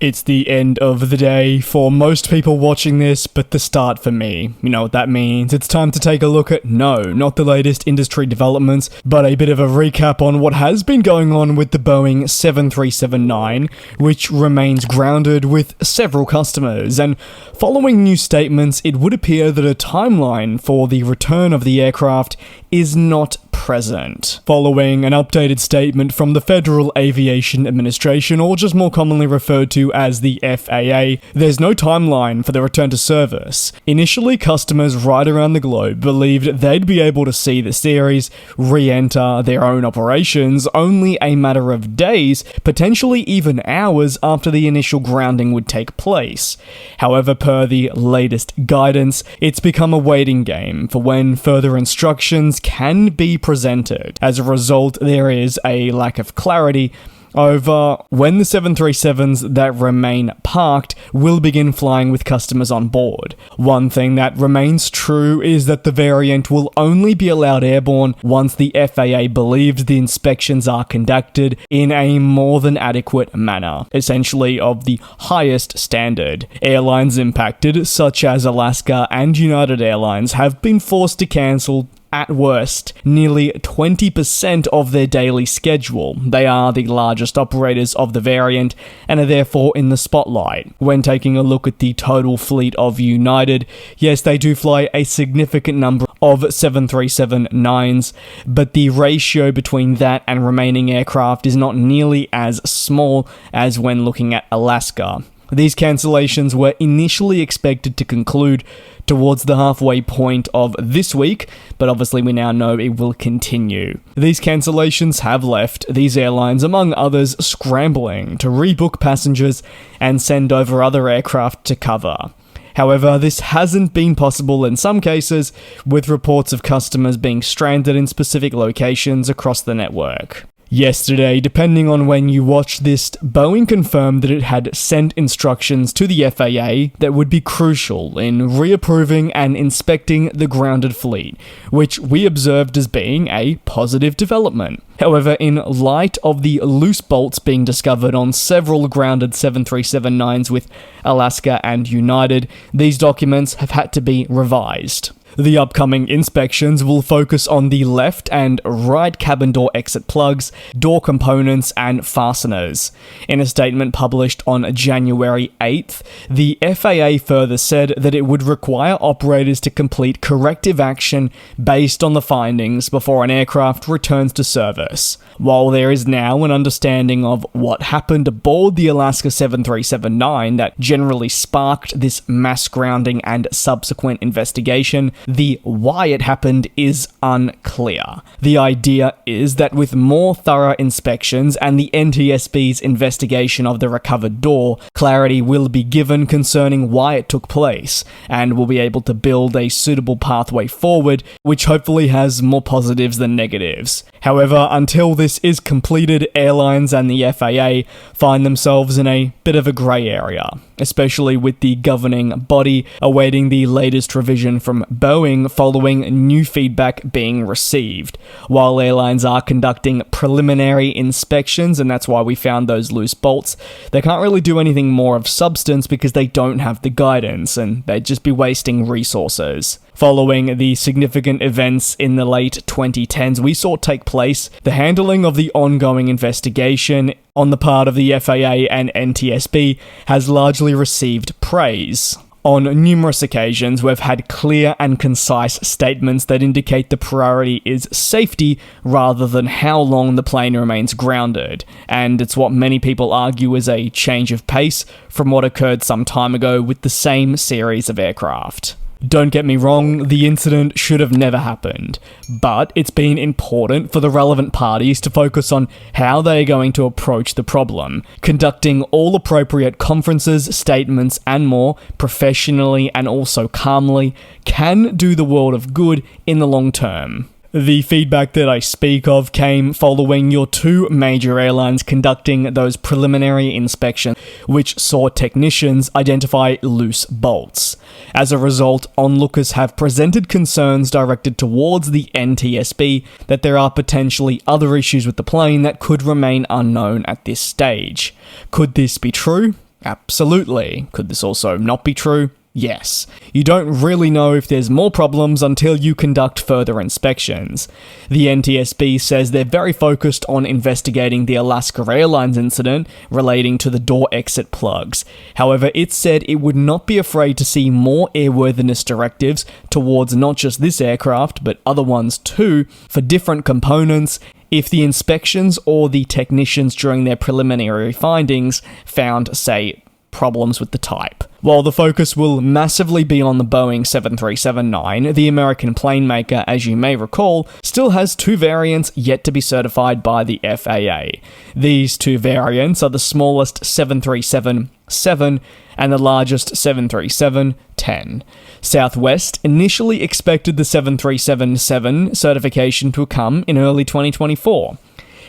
It's the end of the day for most people watching this, but the start for me. You know what that means. It's time to take a look at, not the latest industry developments, but a bit of a recap on what has been going on with the Boeing 737-9, which remains grounded with several customers. And following new statements, it would appear that a timeline for the return of the aircraft is not present. Following an updated statement from the Federal Aviation Administration, or just more commonly referred to as the FAA, there's no timeline for the return to service. Initially, customers right around the globe believed they'd be able to see the series re-enter their own operations only a matter of days, potentially even hours after the initial grounding would take place. However, per the latest guidance, it's become a waiting game for when further instructions can be presented. As a result, there is a lack of clarity over when the 737s that remain parked will begin flying with customers on board. One thing that remains true is that the variant will only be allowed airborne once the FAA believes the inspections are conducted in a more than adequate manner, essentially of the highest standard. Airlines impacted, such as Alaska and United Airlines, have been forced to cancel at worst, nearly 20% of their daily schedule. They are the largest operators of the variant and are therefore in the spotlight. When taking a look at the total fleet of United, yes, they do fly a significant number of 737-9s, but the ratio between that and remaining aircraft is not nearly as small as when looking at Alaska. These cancellations were initially expected to conclude towards the halfway point of this week, but obviously we now know it will continue. These cancellations have left these airlines, among others, scrambling to rebook passengers and send over other aircraft to cover. However, this hasn't been possible in some cases, with reports of customers being stranded in specific locations across the network. Yesterday, depending on when you watch this, Boeing confirmed that it had sent instructions to the FAA that would be crucial in reapproving and inspecting the grounded fleet, which we observed as being a positive development. However, in light of the loose bolts being discovered on several grounded 737-9s with Alaska and United, these documents have had to be revised. The upcoming inspections will focus on the left and right cabin door exit plugs, door components, and fasteners. In a statement published on January 8th, the FAA further said that it would require operators to complete corrective action based on the findings before an aircraft returns to service. While there is now an understanding of what happened aboard the Alaska 737-9 that generally sparked this mass grounding and subsequent investigation, the why it happened is unclear. The idea is that with more thorough inspections and the NTSB's investigation of the recovered door, clarity will be given concerning why it took place, and we'll be able to build a suitable pathway forward, which hopefully has more positives than negatives. However, until this is completed, airlines and the FAA find themselves in a bit of a grey area, especially with the governing body awaiting the latest revision from Boeing following new feedback being received. While airlines are conducting preliminary inspections, and that's why we found those loose bolts, they can't really do anything more of substance because they don't have the guidance, and they'd just be wasting resources. Following the significant events in the late 2010s we saw take place, the handling of the ongoing investigation on the part of the FAA and NTSB has largely received praise. On numerous occasions, we've had clear and concise statements that indicate the priority is safety rather than how long the plane remains grounded, and it's what many people argue is a change of pace from what occurred some time ago with the same series of aircraft. Don't get me wrong, the incident should have never happened, but it's been important for the relevant parties to focus on how they are going to approach the problem, conducting all appropriate conferences, statements, and more professionally and also calmly can do the world of good in the long term. The feedback that I speak of came following your two major airlines conducting those preliminary inspections, which saw technicians identify loose bolts. As a result, onlookers have presented concerns directed towards the NTSB that there are potentially other issues with the plane that could remain unknown at this stage. Could this be true? Absolutely. Could this also not be true? Yes. You don't really know if there's more problems until you conduct further inspections. The NTSB says they're very focused on investigating the Alaska Airlines incident relating to the door exit plugs. However, it said it would not be afraid to see more airworthiness directives towards not just this aircraft, but other ones too, for different components, if the inspections or the technicians during their preliminary findings found, say, problems with the type. While the focus will massively be on the Boeing 737-9, the American plane maker, as you may recall, still has two variants yet to be certified by the FAA. These two variants are the smallest 737-7 and the largest 737-10. Southwest initially expected the 737-7 certification to come in early 2024.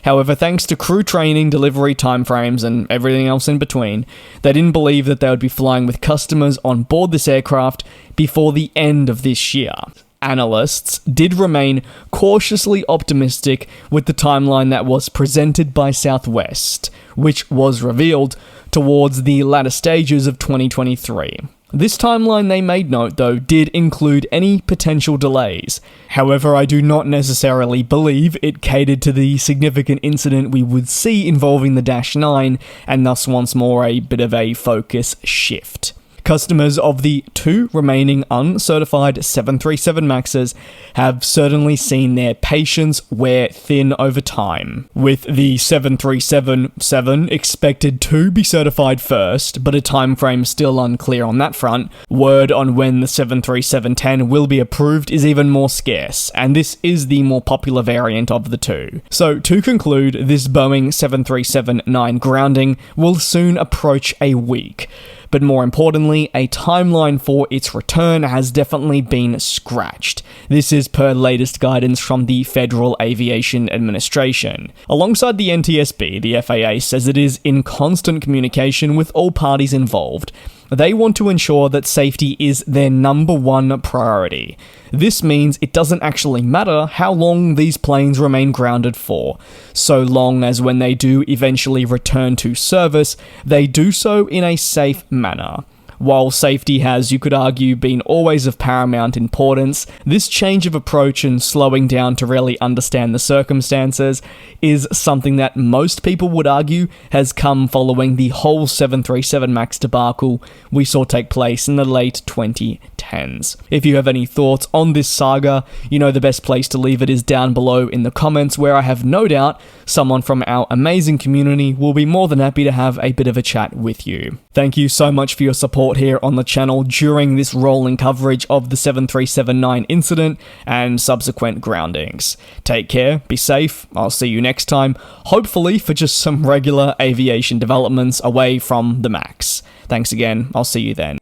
However, thanks to crew training, delivery timeframes, and everything else in between, they didn't believe that they would be flying with customers on board this aircraft before the end of this year. Analysts did remain cautiously optimistic with the timeline that was presented by Southwest, which was revealed towards the latter stages of 2023. This timeline, they made note though, did include any potential delays. However, I do not necessarily believe it catered to the significant incident we would see involving the Dash 9, and thus once more a bit of a focus shift. Customers of the two remaining uncertified 737 MAXs have certainly seen their patience wear thin over time, with the 737-7 expected to be certified first, but a timeframe still unclear on that front. Word on when the 737-10 will be approved is even more scarce, and this is the more popular variant of the two. So to conclude, this Boeing 737-9 grounding will soon approach a week. But more importantly, a timeline for its return has definitely been scratched. This is per latest guidance from the Federal Aviation Administration. Alongside the NTSB, the FAA says it is in constant communication with all parties involved. They want to ensure that safety is their number one priority. This means it doesn't actually matter how long these planes remain grounded for, so long as when they do eventually return to service, they do so in a safe manner. While safety has, you could argue, been always of paramount importance, this change of approach and slowing down to really understand the circumstances is something that most people would argue has come following the whole 737 MAX debacle we saw take place in the late 2010s. If you have any thoughts on this saga, you know the best place to leave it is down below in the comments, where I have no doubt someone from our amazing community will be more than happy to have a bit of a chat with you. Thank you so much for your support here on the channel during this rolling coverage of the 737-9 incident and subsequent groundings. Take care, be safe, I'll see you next time, hopefully for just some regular aviation developments away from the MAX. Thanks again, I'll see you then.